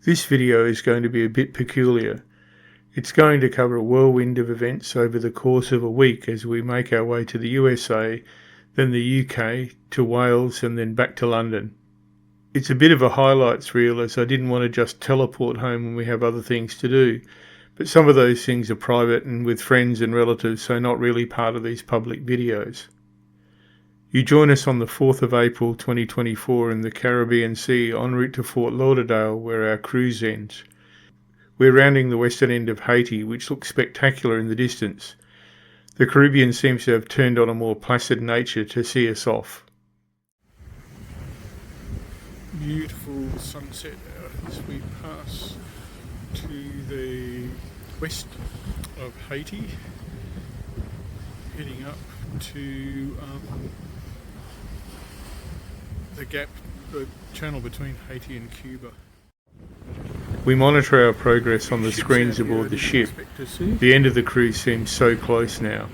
This video is going to be a bit peculiar. It's going to cover a whirlwind of events over the course of a week as we make our way to the USA, then the UK, to Wales and then back to London. It's a bit of a highlights reel as I didn't want to just teleport home when we have other things to do, but some of those things are private and with friends and relatives, so not really part of these public videos. You join us on the 4th of April 2024 in the Caribbean Sea en route to Fort Lauderdale where our cruise ends. We're rounding the western end of Haiti, which looks spectacular in the distance. The Caribbean seems to have turned on a more placid nature to see us off. Beautiful sunset as we pass to the west of Haiti, heading up to the channel between Haiti and Cuba. We monitor our progress on the screens aboard the ship. The end of the cruise seems so close now.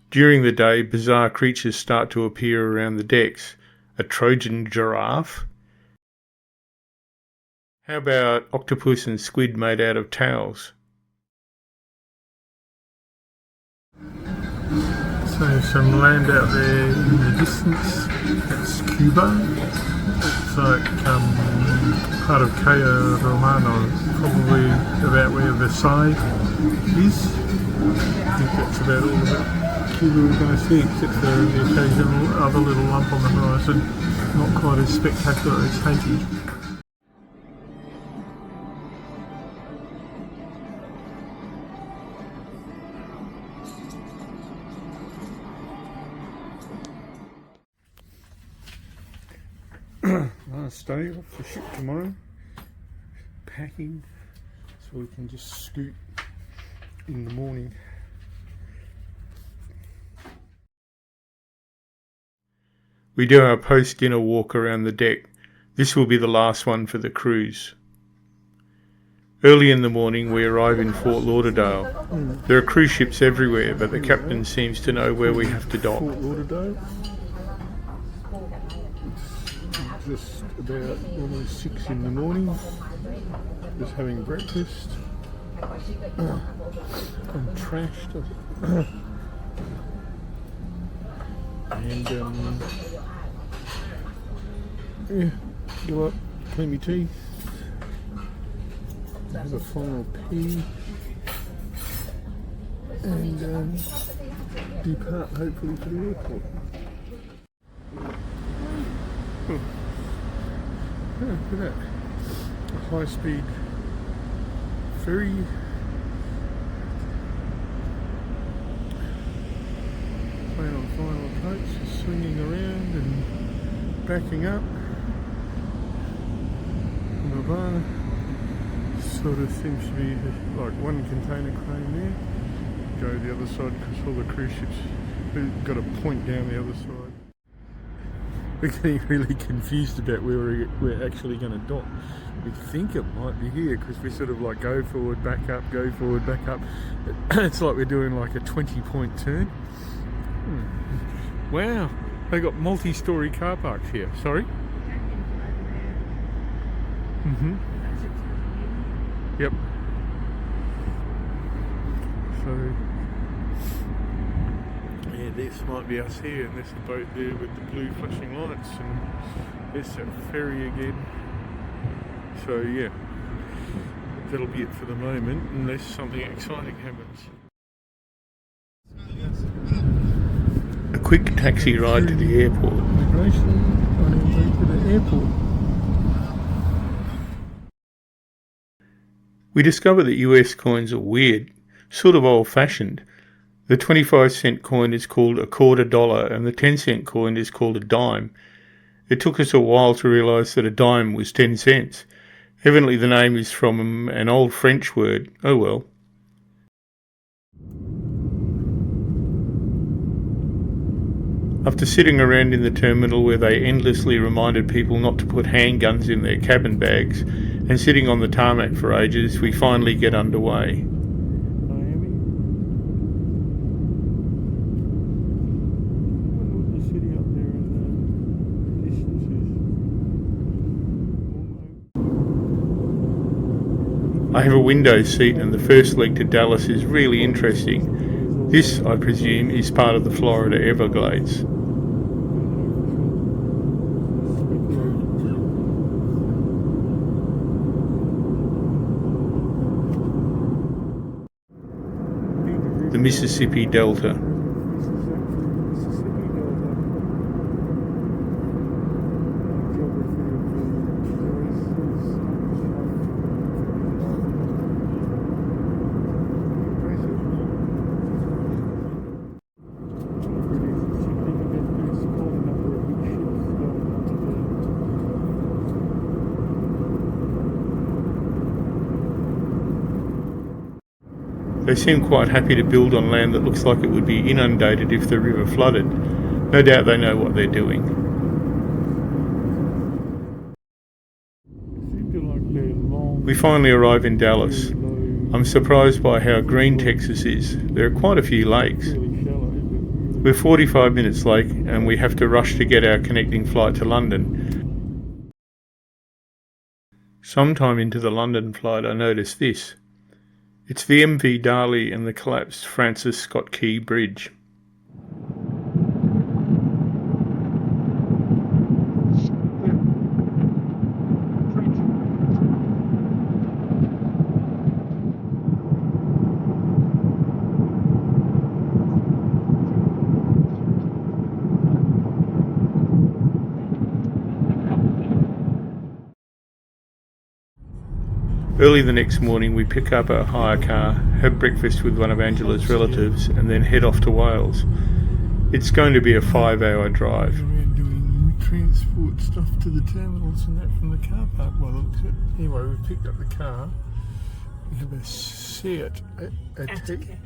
During the day, bizarre creatures start to appear around the decks. A Trojan giraffe? How about octopus and squid made out of towels? So some land out there in the distance. That's Cuba. It's like part of Cayo Romano, probably about where Versailles is. I think that's about all that Cuba we're going to see, except for the occasional other little lump on the horizon. Not quite as spectacular as Haiti. Last day off the ship tomorrow, packing so we can just scoot in the morning. We do our post-dinner walk around the deck. This will be the last one for the cruise. Early in the morning we arrive in Fort Lauderdale. There are cruise ships everywhere, but the captain seems to know where we have to dock. Fort Lauderdale. Just about almost 6 in the morning, just having breakfast. I'm trashed. And yeah, go up, clean my teeth, have a final pee, and depart hopefully to the airport. Oh, look at that. A high-speed ferry. Plane on final approach, just swinging around and backing up. Nirvana sort of seems to be like one container crane there. Go the other side because all the cruise ships have got a point down the other side. We're getting really confused about where we're actually going to dock. We think it might be here because we sort of like go forward, back up, go forward, back up. It's like we're doing like a 20-point turn. Wow, they got multi-storey car parks here. Sorry? Yep. So yeah, this might be us here, and there's a boat there with the blue flashing lights, and there's that ferry again. So yeah, that'll be it for the moment, unless something exciting happens. A quick taxi ride to the airport. Migration on our way to the airport. We discovered that US coins are weird, sort of old-fashioned. The 25-cent coin is called a quarter dollar and the 10-cent coin is called a dime. It took us a while to realise that a dime was 10 cents. Evidently the name is from an old French word. Oh well. After sitting around in the terminal where they endlessly reminded people not to put handguns in their cabin bags and sitting on the tarmac for ages, we finally get underway. I have a window seat and the first leg to Dallas is really interesting. This, I presume, is part of the Florida Everglades. The Mississippi Delta. They seem quite happy to build on land that looks like it would be inundated if the river flooded. No doubt they know what they're doing. We finally arrive in Dallas. I'm surprised by how green Texas is. There are quite a few lakes. We're 45 minutes late and we have to rush to get our connecting flight to London. Sometime into the London flight I noticed this. It's the MV Darley and the collapsed Francis Scott Key Bridge. Early the next morning we pick up a hire car, have breakfast with one of Angela's relatives and then head off to Wales. It's going to be a 5-hour drive. We're doing transport stuff to the terminals and that from the car park by the looks of it. Anyway, we picked up the car. We have a Seat Attica.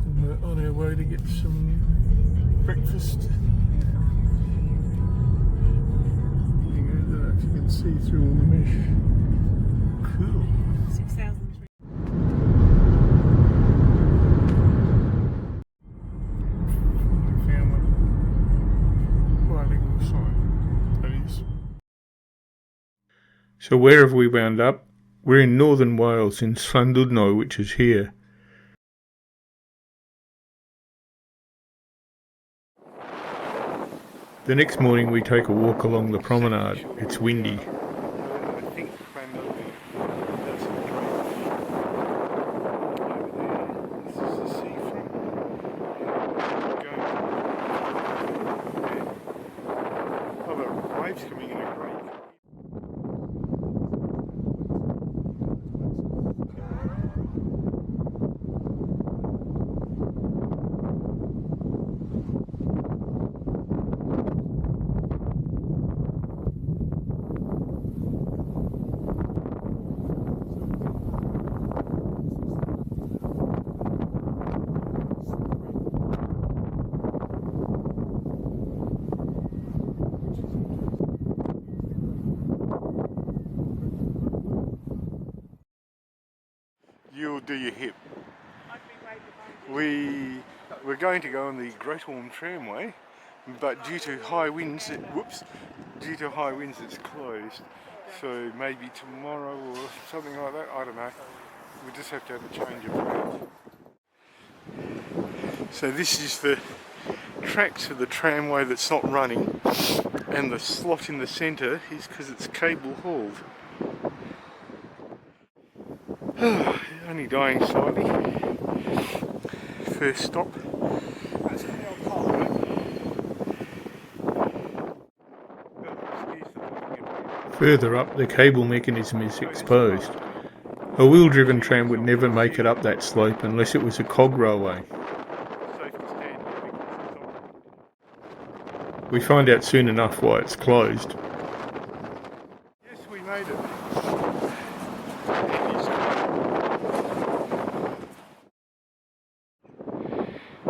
And we're on our way to get some breakfast. You can see through all the mesh. Cool. 6,000. We found one bilingual sign. That is. So where have we wound up? We're in northern Wales in Llandudno, which is here. The next morning we take a walk along the promenade. It's windy. You'll do your hip. We're going to go on the Great Orme Tramway, but due to high winds, it's closed. So maybe tomorrow or something like that. I don't know. We just have to have a change of plans. So this is the tracks for the tramway that's not running, and the slot in the centre is because it's cable hauled. Only dying slightly. First stop. Further up, the cable mechanism is exposed. A wheel-driven tram would never make it up that slope unless it was a cog railway. We find out soon enough why it's closed. Yes, we made it.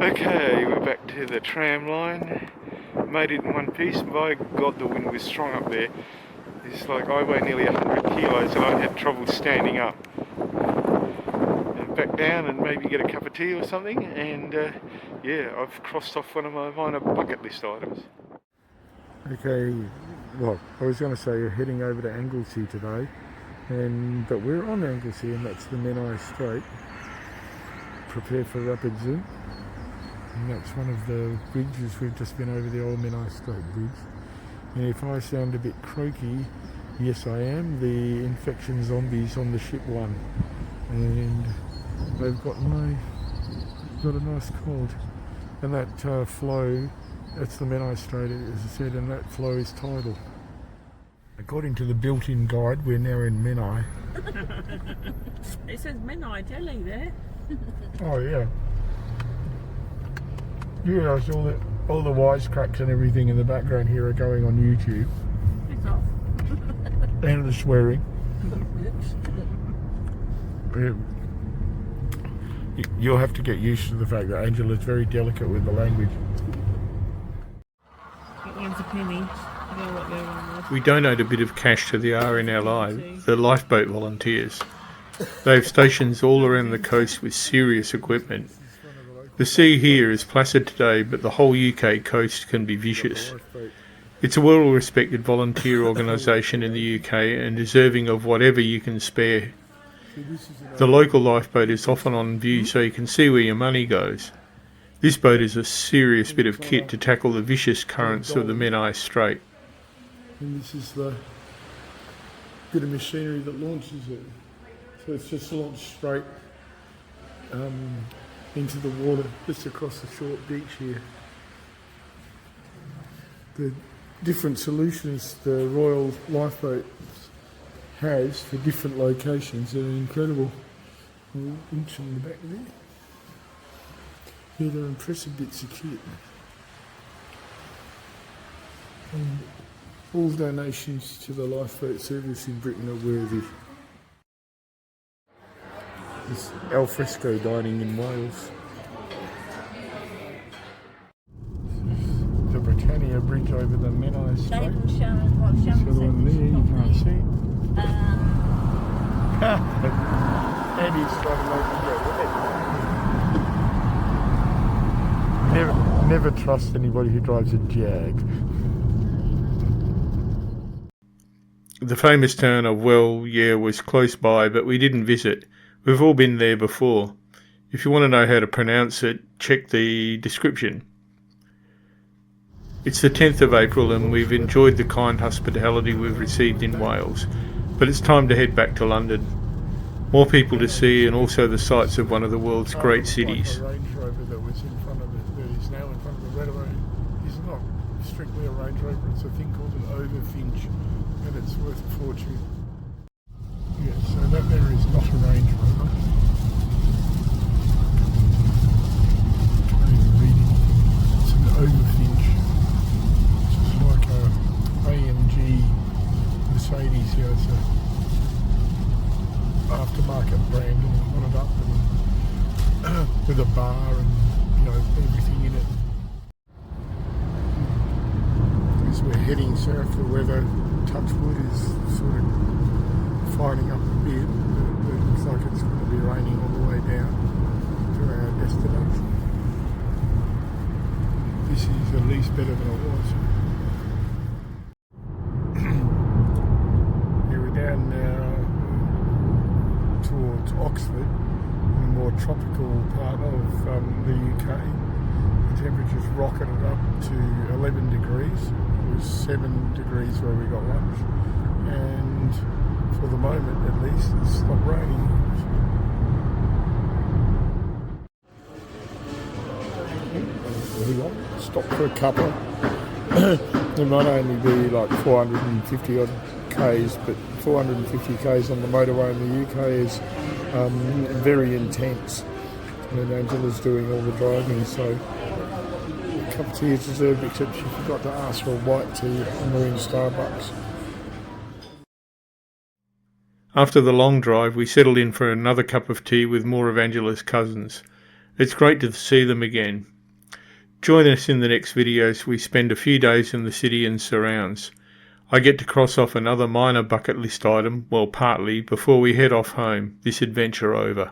Okay, we're back to the tram line. Made it in one piece, and by God the wind was strong up there. It's like I weigh nearly 100 kilos and I had trouble standing up. And back down and maybe get a cup of tea or something, and yeah, I've crossed off one of my minor bucket list items. Okay, well, I was going to say you're heading over to Anglesey today, but we're on Anglesey, and that's the Menai Strait. Prepare for rapid zoom. And that's one of the bridges. We've just been over the old Menai Strait Bridge. And if I sound a bit croaky, yes I am. The infection zombies on the ship won. And they've got a nice cold. And that flow, that's the Menai Strait, as I said, and that flow is tidal. According to the built-in guide, we're now in Menai. It says Menai Delhi there. Oh yeah. You realise all the wisecracks and everything in the background here are going on YouTube. It's off. And the swearing. You'll have to get used to the fact that Angela's very delicate with the language. That one's a penny. I don't know what they're on with. We donate a bit of cash to the RNLI, the lifeboat volunteers. They have stations all around the coast with serious equipment. The sea here is placid today, but the whole UK coast can be vicious. It's a well-respected volunteer organisation in the UK and deserving of whatever you can spare. The local lifeboat is often on view so you can see where your money goes. This boat is a serious bit of kit to tackle the vicious currents of the Menai Strait. And this is the bit of machinery that launches it. So it's just launched straight into the water, just across the short beach here. The different solutions the Royal Lifeboat has for different locations are incredible. Inch on the back there. Yeah, they're impressive bits of kit. And all donations to the lifeboat service in Britain are worthy. This alfresco dining in Wales. The Britannia Bridge over the Menai Strait. The other one there, you can't see it. Andy's trying to make me go wet. Never trust anybody who drives a Jag. The famous town of was close by, but we didn't visit. We've all been there before. If you want to know how to pronounce it, check the description. It's the 10th of April and we've enjoyed the kind hospitality we've received in Wales, but it's time to head back to London. More people to see and also the sights of one of the world's great cities. The Range Rover that was in front of it, that is now in front of the Red Road, is not strictly a Range Rover, it's a thing called an Overfinch, and it's worth a fortune. Yeah, so that there is not a Range Rover. It's an Overfinch. It's like a AMG Mercedes here. It's a aftermarket brand, and got it up and with a bar and everything in it. As we're heading south, the weather, touch wood, is sort of fining up a bit. But it looks like it's going to be raining all the way down to our destination. This is at least better than it was. Here we're down now towards Oxford, in a more tropical part of the UK. The temperature's rocketed up to 11 degrees. It was 7 degrees where we got lunch, and for the moment at least it's stopped raining. Stop for a couple. There might only be like 450 odd Ks, but 450 Ks on the motorway in the UK is very intense. And Angela's doing all the driving, so a cup of tea is deserved, except she forgot to ask for a white tea and we're in Starbucks. After the long drive, we settled in for another cup of tea with more of Angela's cousins. It's great to see them again. Join us in the next videos. We spend a few days in the city and surrounds. I get to cross off another minor bucket list item, well partly, before we head off home, this adventure over.